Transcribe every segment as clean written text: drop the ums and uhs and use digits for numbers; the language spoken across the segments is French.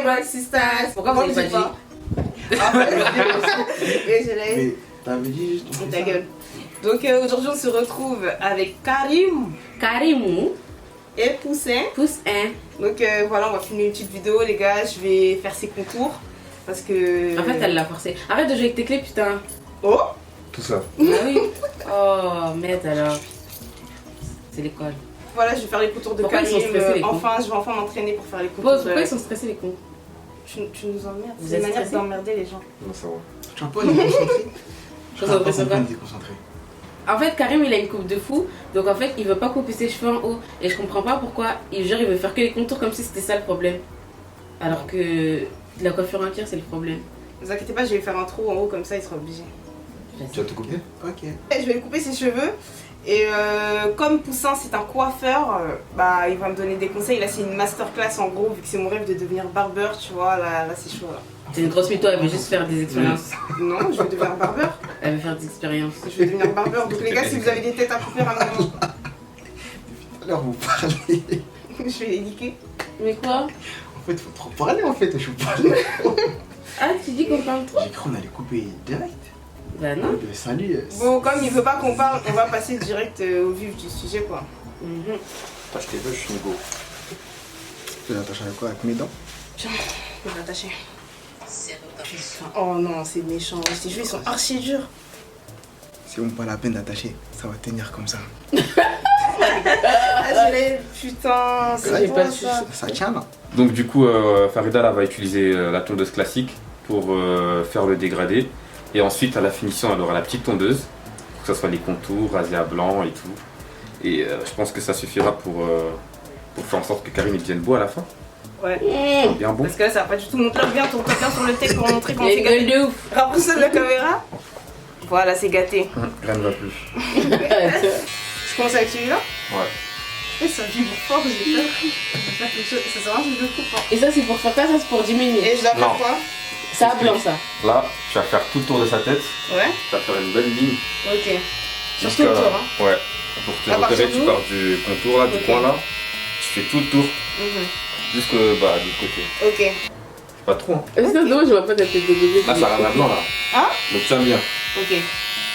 rock sisters. Pourquoi vous n'avez pas dit? Et je l'ai. Mais t'avais dit juste. Ta gueule. Donc aujourd'hui on se retrouve avec Karim Karimou, et Poussin. pouce 1. Donc voilà, on va filmer une petite vidéo les gars, je vais faire ses contours parce que... En fait, elle l'a forcé. Arrête de jouer avec tes clés, putain. Oh. Tout ça. Ah oui. Oh, merde alors. C'est l'école. Voilà, je vais faire les contours de Pourquoi ils sont Karim. stressés, les cons? Enfin, je vais enfin m'entraîner pour faire les contours. Pause, pourquoi ils sont stressés, les cons? Tu nous emmerdes, Vous c'est êtes une manière stressés d'emmerder les gens. Non, ça va. Tu vas pas être déconcentré. Je Concentré pas sur quoi? comprendre déconcentré. En fait, Karim, il a une coupe de fou. Donc en fait, il veut pas couper ses cheveux en haut. Et je comprends pas pourquoi. Il veut faire que les contours comme si c'était ça le problème. Alors que la coiffure entière, c'est le problème. Ne vous inquiétez pas, je vais faire un trou en haut comme ça, il sera obligé. Tu vas te couper? Ok. Et je vais lui couper ses cheveux. Et comme Poussin c'est un coiffeur, bah il va me donner des conseils. Là c'est une masterclass en gros, vu que c'est mon rêve de devenir barbeur, tu vois, là c'est chaud là. C'est une grosse mytho, elle veut juste faire des expériences. Non, je vais devenir barbeur. Elle veut faire des expériences. Je vais devenir barbeur. Donc les gars, si vous avez des têtes à couper, ramenez-moi. Tout à l'heure, vous parlez. Je vais les niquer. Mais quoi? En fait, faut trop parler en fait. Je vous parle. Ah, tu dis qu'on parle trop? J'ai cru qu'on allait couper direct. Bah non. Salut. Bon, comme il veut pas qu'on parle, on va passer direct au vif du sujet quoi. Tâche tes vœux, je suis négo. Tu les attaches avec quoi? Avec mes dents? Tiens, je vais l'attacher. Oh non, c'est méchant. Ces jeux ils sont archi durs. C'est même pas la peine d'attacher. Ça va tenir comme ça. Ah, je l'ai. Putain, c'est J'ai quoi pas ça? Ça tient là. Donc du coup, Farida là, va utiliser la tondeuse classique pour faire le dégradé. Et ensuite, à la finition, elle aura la petite tondeuse, pour que ce soit les contours, rasés à blanc et tout. Et je pense que ça suffira pour faire en sorte que Karim il devienne beau à la fin. Ouais. Bien beau. Parce que là, ça va pas du tout montrer bien. Tourne bien sur le texte pour montrer comment Les c'est gueules gâté. de ouf. Rapproche de la caméra. Voilà, c'est gâté. Rien ne va plus. Je commence avec celui-là. Ouais. Et ça vibre fort, j'ai peur. Je vais faire quelque chose. Ça sert à rien, je le coupe. Hein. Et ça, c'est pour faire quoi? Ça, c'est pour diminuer. Et je dois faire Non. quoi? Ça blanc, ça. Là, tu vas faire tout le tour de sa tête. Ouais. Tu vas faire une belle ligne. Ok. Sur tout le tour, hein. Ouais. Pour te À partir repérer, tu d'où? pars du contour là, du Ok. coin là. Tu fais tout le tour Mhm. jusqu'au bah, du côté. Ok. Pas trop, hein. C'est dommage, je vois pas ta tête de bébé. Là, ça rame à blanc là. Hein? Donc tiens bien. Ok.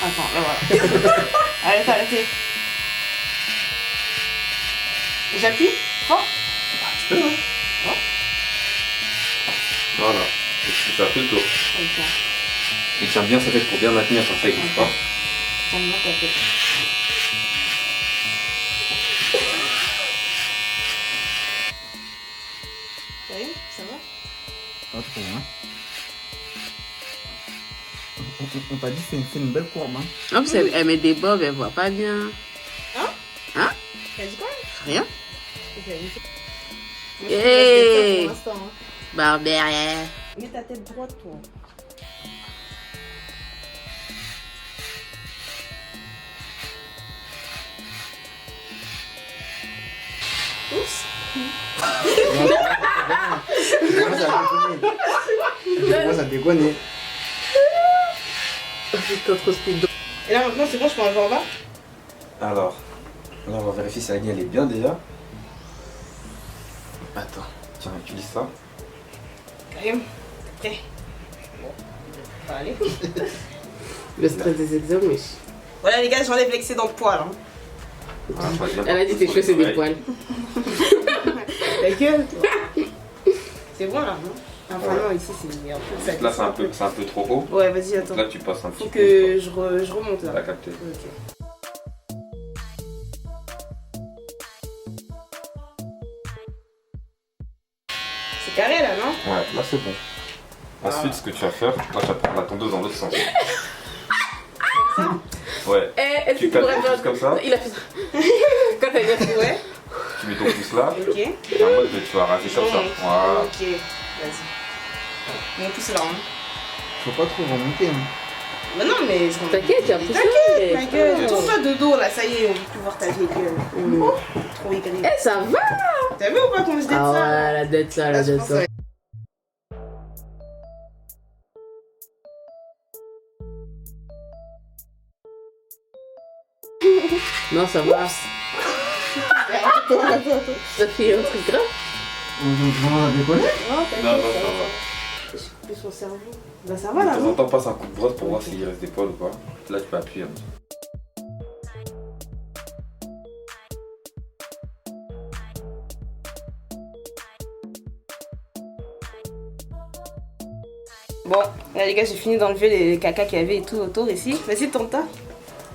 Attends, là voilà. Arrêtez. J'appuie fort. Tu peux, hein. Voilà. Et tu fais tout le tour. Ok. Et tiens bien sa tête pour bien maintenir, comme ça il bouge pas. Tiens bien ta tête. Ça y est, ça va? Pas trop, hein. On t'a dit que c'est une belle courbe, hein. En plus, elle met des bobs, elle voit pas bien. T'as dit quoi? Rien. Ok, Hey. hey. Pour l'instant, hein. Barbère. Mets ta tête droite, toi. Oups. Moi, ça déconne. Putain, trop speed. Et là maintenant c'est bon, je peux enlever en bas? Alors, là on va vérifier si la ligne elle est bien déjà. Attends, tiens, utilise ça. Karim, t'es prêt? Bon, ça va aller. Le stress des examens, wesh. Voilà les gars, j'enlève l'excédent de poils. Hein. Elle a dit tes cheveux, c'est des poils. Ta gueule, toi. C'est bon là, non? Enfin non, ici c'est un peu ça. Là c'est un peu trop haut. Ouais, vas-y, attends. Là tu passes un petit Faut peu. que je remonte T'as là. capté. Ok. C'est carré là, non? Ouais, là c'est bon. Ensuite ce que tu vas faire, là tu vas prendre la tondeuse dans l'autre sens. Ouais. Eh, est-ce que Tu tu pourrais calmes faire... juste comme ça. Il a fait ça. Quand elle a fait... Ouais. Tu mets ton pouce là. Ok. Et en mode tu vas raser comme ça. Voilà. Ok, vas-y. Mon pouce là. Hein. Faut pas trop remonter, hein. Mais non, mais je T'inquiète, il y a un pouce T'inquiète, là. ma gueule. Tourne-toi de dos là, ça y est, on veut plus voir ta vieille gueule. Trop aigri. Eh, ça va. T'as vu ou pas qu'on se dit Ah ça? ouais, la dette ça, la Là, je dette pense, ça. ouais. Non, ça va. Ça fait un truc grave. On a déconné? Non, t'inquiète, Non, non, ça ça va. va. J'ai coupé son cerveau. Bah ça va là, De temps en non? temps, passe un coup de brosse pour voir s'il reste des poils ou pas. Là, tu peux appuyer. Hein. Bon, là les gars, j'ai fini d'enlever les caca qu'il y avait et tout autour ici. Vas-y, Tanta.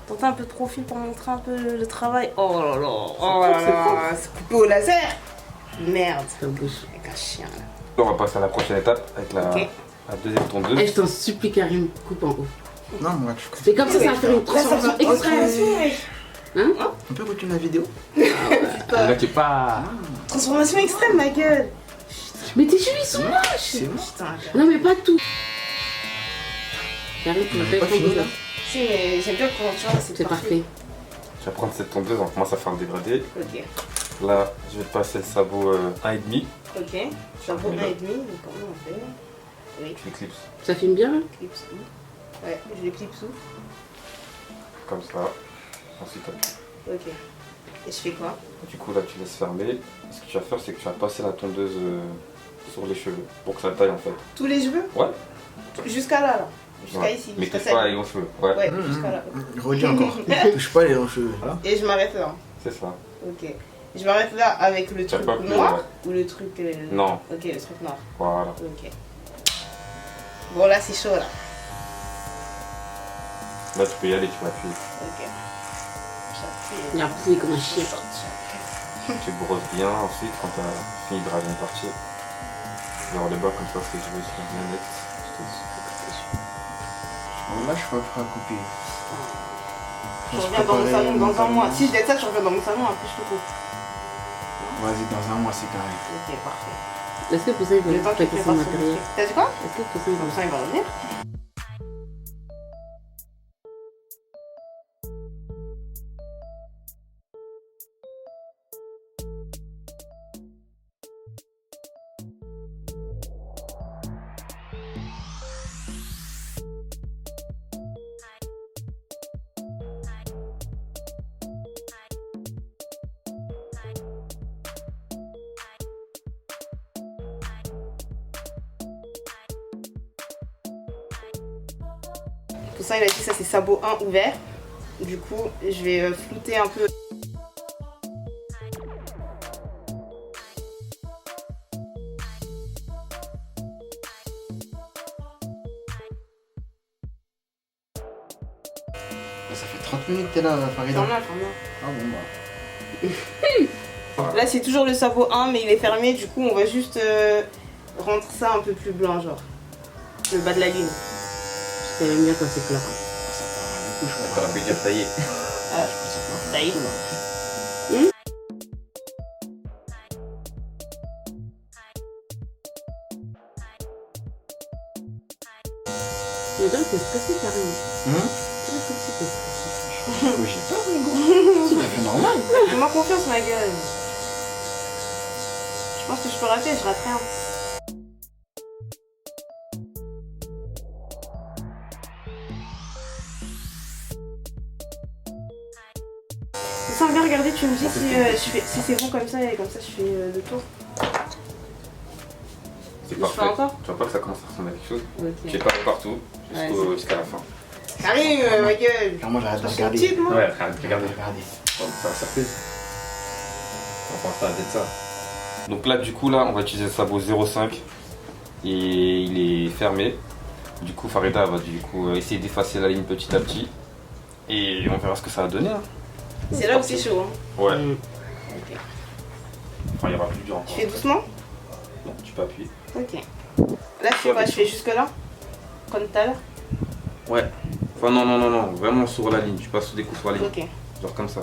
Tenta un peu de profil pour montrer un peu le travail. Oh là là, oh là là, c'est coupé au laser. Merde. Ça bouge. Avec un chien là. On va passer à la prochaine étape avec Ok. la deuxième tondeuse. Eh, je t'en supplie, Karim, coupe en haut. Non, moi, je C'est comme ça va faire une Là, ça transformation va express. On peut continuer la vidéo? Là, tu pas. Transformation extrême, ma gueule. Mais tes cheveux, ils sont moches. C'est bon. Putain, Non, mais pas tout. Karim, tu On me a fais pas ton fini, dos, là. là. si, mais j'aime bien comment tu vois, C'est parfait. Je vais prendre cette tondeuse, on commence à faire le dégradé. Ok, Là, je vais te passer le sabot 1,5. ok. J'avoue 1,5, donc comment on fait? Oui, Tu l'éclipses Ça filme bien, hein? clip sous. Ouais, je les clip sous. comme ça. Ensuite, Ok. Et je fais quoi? du coup, là, tu laisses fermer. Ce que tu vas faire, c'est que tu vas passer la tondeuse sur les cheveux pour que ça taille en fait. Tous les cheveux? Ouais. Jusqu'à là. Jusqu'à Ouais. ici. Mais jusqu'à touche pas ça. les longs cheveux. Ouais, Ouais, jusqu'à là. Redis encore. Touche pas les longs cheveux. Voilà. Et je m'arrête là. c'est ça. Ok. Je m'arrête là avec le T'as truc pas plus, noir ouais. ou le truc. Non. Ok, le truc noir. Voilà. Ok. Bon, là, c'est chaud là. Là, tu peux y aller, tu m'appuies. Ok. Il a poussé comme un chien. Tu brosses bien ensuite quand tu as fini de raser une partie. Vers le bas, comme ça, tes cheveux seront bien nets. Là, je suis pas prêt à couper. Je reviens dans mon salon dans un mois. Si je laisse ça, je reviens dans mon salon, après je te coupe. Vas-y, dans un mois, c'est carré. Ok, parfait. Est-ce que Poussin, il Le va temps que tu prêter fais son passer le matériel? truc. T'as dit quoi? Est-ce que Poussin, il Comme va... ça, il va revenir. Pour ça, il a dit ça, c'est sabot 1 ouvert. Du coup, je vais flouter un peu. Ça fait 30 minutes que t'es là, Farida. Normal, normal. Ah bon, bah. Là, c'est toujours le sabot 1, mais il est fermé. Du coup, on va juste rendre ça un peu plus blanc, genre. Le bas de la ligne. Je t'aime bien quand c'est clair. Ça part T'aurais pu dire tailler. Ça y est. Mais donc, c'est stressé, Karim. Hum? Très stressé. Oh, j'ai peur, Hugo. C'est tout à fait normal. Fais-moi confiance, ma gueule. Je pense que je peux rater, je rate rien. Sans bien regarder, tu me dis si c'est bon comme ça et comme ça je fais le tour. C'est Je parfait. fais encore Tu vois pas que ça commence à ressembler à quelque chose? Ok. J'ai pas partout Ouais, jusqu'à la fin. Karim, ma gueule. Alors moi, j'arrête de Je suis regarder. petite, moi. Ouais, regardez. Regardez. C'est la surprise. Enfin, ça va être ça. Donc là, du coup, là, on va utiliser le sabot 0,5 et il est fermé. Du coup, Farida va du coup essayer d'effacer la ligne petit à petit et on verra ce que ça va donner. Hein. C'est là où c'est chaud. Hein. Ouais. Ok. Enfin, il y aura plus dur Tu encore. fais doucement? Non, tu peux appuyer. Ok. Là, je fais quoi? Je fais jusque là? Comme tout à l'heure? Ouais. Enfin, non. Vraiment sur la ligne. Tu passes des coups sur la ligne. Ok. Genre comme ça.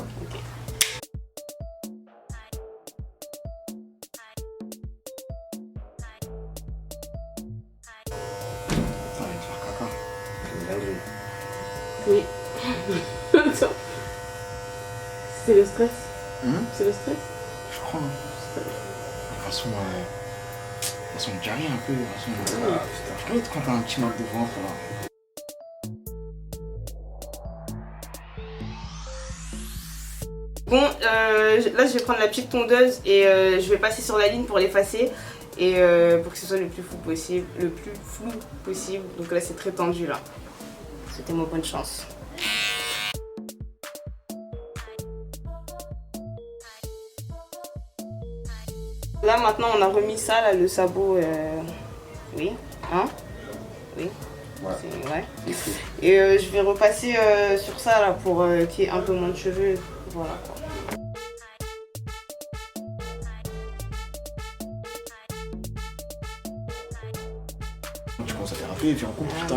Ça va te faire caca. Oui. Attends. C'est le stress. Hum? C'est le stress. Je crois. Hein. De toute façon, diarrhée un peu. De toute façon, je crois que quand t'as un petit mal de ventre là. Bon, là je vais prendre la petite tondeuse et je vais passer sur la ligne pour l'effacer. Et pour que ce soit le plus flou possible. Donc là c'est très tendu là. Souhaitez-moi bonne chance. Là maintenant on a remis ça, là, le sabot. Oui, hein? Oui. Ouais. Ouais. Et je vais repasser sur ça là pour qu'il y ait un peu moins de cheveux. Voilà quoi. Tu commences à déraper et puis en couple, putain.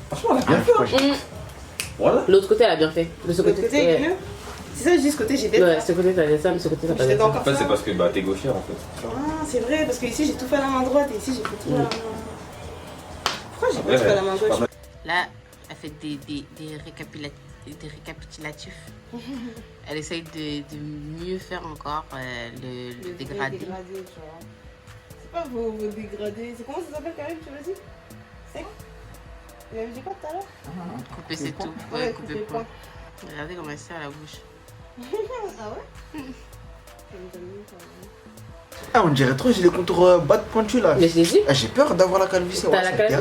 Franchement, on a bien fait. Voilà. L'autre côté, elle a bien fait. De ce L'autre côté est mieux. C'est ça, je dis ce côté j'ai des Ouais, ce côté t'as des ça, mais ce côté t'as pas des ça. En fait, c'est parce que bah, t'es gauchère en fait. Ah, c'est vrai, parce que ici j'ai tout fait à la main droite et ici j'ai fait tout à la main. Pourquoi j'ai pas tout fait à la main gauche? Là, elle fait des récapitulatifs. Elle essaye de mieux faire encore le dégradé. Tu vois. C'est pas vos dégradés. C'est comment ça s'appelle Karim, tu m'as dit? C'est il avait dit quoi tout à l'heure? Couper c'est tout. Ouais, couper point. Regardez comment elle serre la bouche. Ah ouais? Ah, on dirait trop, j'ai les contours bas de pointu là. Mais je l'ai dit. Ah, j'ai peur d'avoir la calvitie. T'as la calvitie.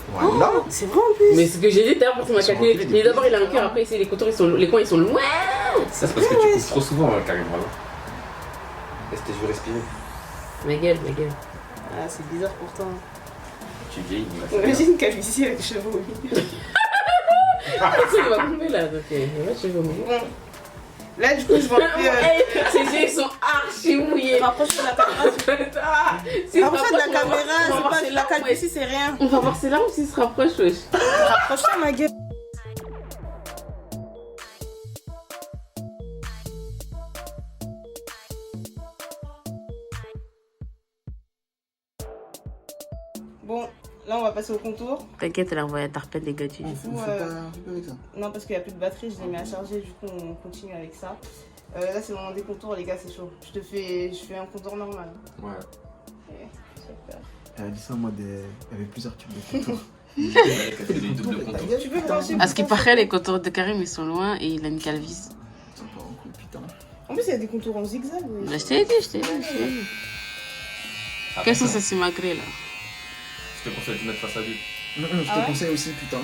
Voilà. Oh, c'est vrai en plus. Mais ce que j'ai dit tout à l'heure pour ma calvitie. Mais d'abord il a un cœur, après les contours les coins ils sont loin. Ça c'est parce que tu coupes trop souvent, Karim. Voilà. Est-ce que je veux respirer? Ma gueule. Ah, c'est bizarre pourtant. Tu vieillis, Imagine une calvitie avec des cheveux au milieu. Il va tomber là, donc je vais mourir. Bon. Là, du coup, je vais enlever. Ses yeux sont archi mouillés. Rapproche-toi de la caméra. Rapproche-toi de la caméra, c'est pas la calvitie, c'est rien. On va voir c'est là ou s'il se rapproche, wesh. Rapproche-toi, ma gueule. Bon, là on va passer au contour. T'inquiète, elle a envoyé à Tarpel des gadgets. Faut pas avec ça. Non, parce qu'il n'y a plus de batterie, je l'ai mis à charger, du coup on continue avec ça. Là c'est le moment des contours, les gars, c'est chaud. Je fais un contour normal. Ouais. Okay, super. Elle a dit ça en mode. Il y avait plusieurs types de contours. Tu peux brancher. À ce qui paraît, les contours de Karim ils sont loin et il a une calvitie. Ça part en couille, putain. En plus, il y a des contours en zigzag. Oui. Bah, je t'ai dit. Quels sont ces simagrées là? Je te conseille de te mettre face à lui. Je te conseille aussi, putain.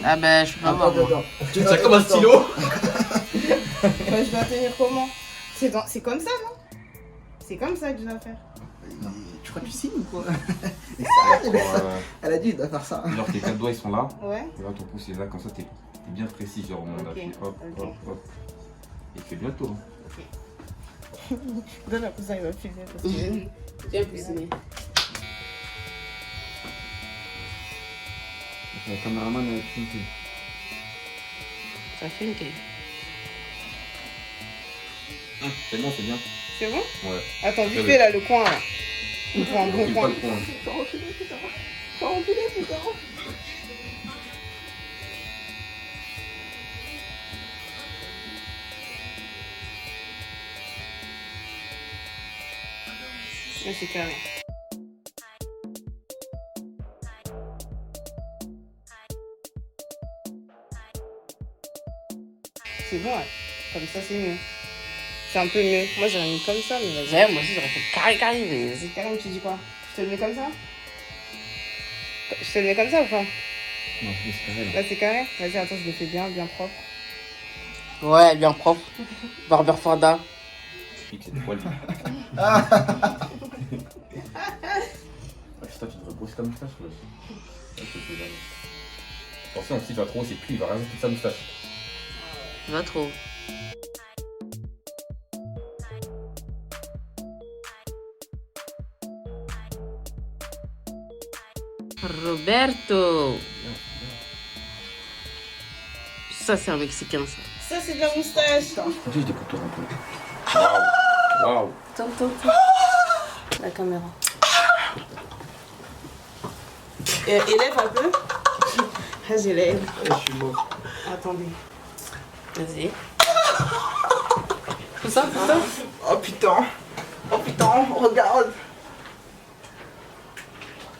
Ah bah, je peux pas voir. Moi. Tu C'est comme un stylo. Bah, je dois tenir comment? C'est comme ça, non? C'est comme ça que je dois faire. Tu crois que tu signes ou quoi? Elle a dit, il doit faire ça. Genre tes 4 doigts ils sont là. Ouais. Et là ton pouce est là, comme ça t'es bien précis. Genre on appuie, hop. Et tu fais bien le tour. Donne un coussin, il va filmer parce que. Viens pousser. Le caméraman a filmé. Ça fait une quai. C'est bon, c'est bien. C'est bon? Ouais. Attends, vite fait là, le coin là. Il faut un bon Recule pas coin. le coin. Faut reculer, putain. Là, c'est carré. C'est bon, ouais. Comme ça, c'est mieux. C'est un peu mieux. Moi, j'aurais mis comme ça, mais vas-y. Ouais, moi aussi j'aurais fait carré, mais vas-y. Karim, tu dis quoi? Je te le mets comme ça? Je te le mets comme ça ou pas? Non, c'est carré là. Là, c'est carré? Vas-y, attends, je le fais bien, bien propre. Ouais, bien propre. Barber Forda. Pique les poils. Putain, tu devrais brosser ta moustache. Attention, si tu vas trop, c'est plus, il va rajouter sa moustache. Va trop. Roberto. Ça, c'est un Mexicain, ça. Ça, c'est de la moustache. J'ai des contours un peu. Waouh. Waouh. Attends. La caméra. Élève un peu. Ah, j'élève. Je suis mort. Attendez. Vas-y. Tout ça. Oh putain, regarde.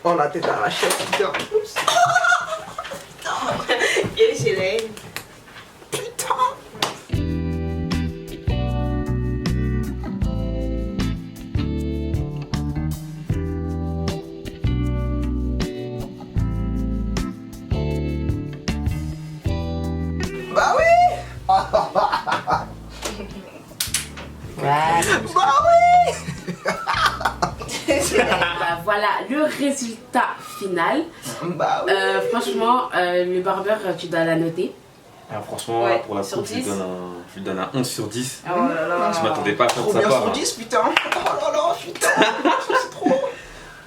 Oh la tête arrachée, putain. Et j'élève. Bah voilà, le résultat final. Bah oui. Franchement, le barbeur, tu dois la noter. Ah, franchement, Ouais, pour la sur peau, je lui 10. donne un 11 sur 10. Oh là là. Je m'attendais pas à ça de Trop sa bien part. sur hein. 10, putain. Oh là là, putain. C'est trop.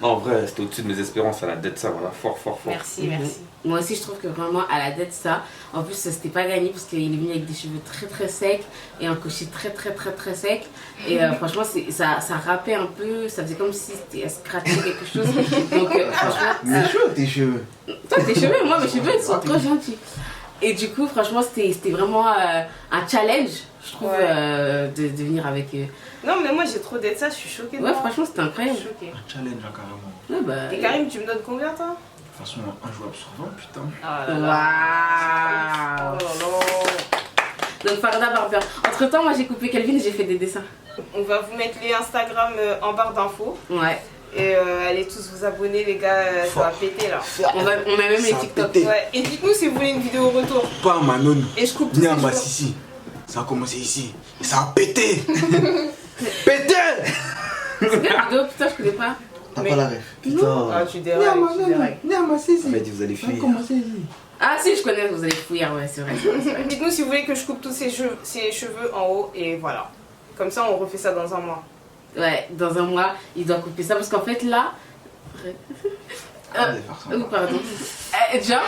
Non, en vrai, c'était au-dessus de mes espérances à la dette, ça, voilà, fort. Merci, merci. Moi aussi, je trouve que vraiment, à la dette, ça. En plus, c'était pas gagné parce qu'il est venu avec des cheveux très secs et un cocher très sec. Et franchement, ça râpait un peu, ça faisait comme si c'était à scratcher quelque chose. Donc, franchement. Mais chaud tes cheveux. Toi, tes cheveux, moi, mes cheveux, ils sont trop gentils. Et du coup, franchement, c'était vraiment un challenge, je trouve, Ouais. de venir avec eux. Non, mais moi j'ai trop d'être ça, je suis choquée. de Ouais, moi. franchement, c'était Je incroyable. suis choquée. Un challenge, hein, carrément. Ouais, bah, Et Karim, tu me donnes combien toi? De toute façon, un jouable sur 20, putain. Ah Waouh. Oh là là. Donc, Farida Barber. Entre temps, moi, j'ai coupé Kelvin et j'ai fait des dessins. On va vous mettre les Instagram en barre d'infos. Ouais. Et allez tous vous abonner, les gars, ça va péter là. On met même les Ça a TikTok. pété. Ouais. Et dites-nous si vous voulez une vidéo au retour. Pas à Manon, Et je coupe tous ni ces à jours. Massissi. Ça a commencé ici. Et ça a pété. Pété. C'est quelle vidéo? Putain, je connais pas. T'as Mais- pas la ref. Putain. Ah, tu dérailles, tu dérailles. Ni à Massissi. Elle m'a dit vous allez Ça a fuir. commencé ici. Ah, si, je connais, vous allez fouiller, ouais, c'est vrai. Dites-nous si vous voulez que je coupe tous ces cheveux en haut. Et voilà. Comme ça, on refait ça dans un mois. Ouais, dans un mois, il doit couper ça parce qu'en fait, là. Arrête de faire ça. Oh, pardon. Déjà,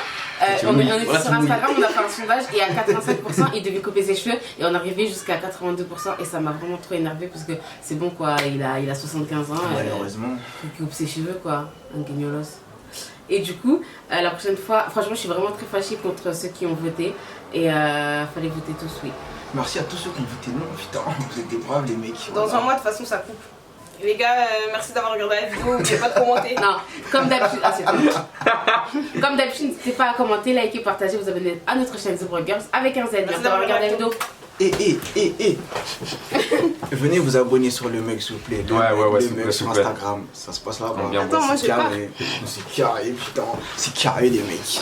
Tu on mouilles. était Voilà, sur tu mouilles. Instagram, on a fait un sondage et à 85%, il devait couper ses cheveux et on arrivait jusqu'à 82% et ça m'a vraiment trop énervé parce que c'est bon quoi, il a 75 ans, Malheureusement. il coupe ses cheveux quoi, un guignolos. Et du coup, la prochaine fois, franchement, je suis vraiment très fâchée contre ceux qui ont voté et fallait voter tous oui. Merci à tous ceux qui ont voté non, putain. Vous êtes des braves, les mecs. Dans un mois, de toute façon, ça coupe. Les gars, merci d'avoir regardé la vidéo. N'oubliez pas de commenter. Non, comme d'habitude, ah, c'est tout. Comme d'habitude, n'hésitez pas à commenter, liker, partager, vous abonner à notre chaîne The Broke Girls avec un Z. Merci d'avoir regardé la vidéo. Venez vous abonner sur le mec, s'il vous plaît. Le Ouais, mec, ouais, ouais, le s'il vous mec plaît, sur s'il vous plaît. Instagram. Ça se passe là-bas. Bien, Attends, moi, C'est j'ai pas. carré. C'est carré, putain. C'est carré, les mecs.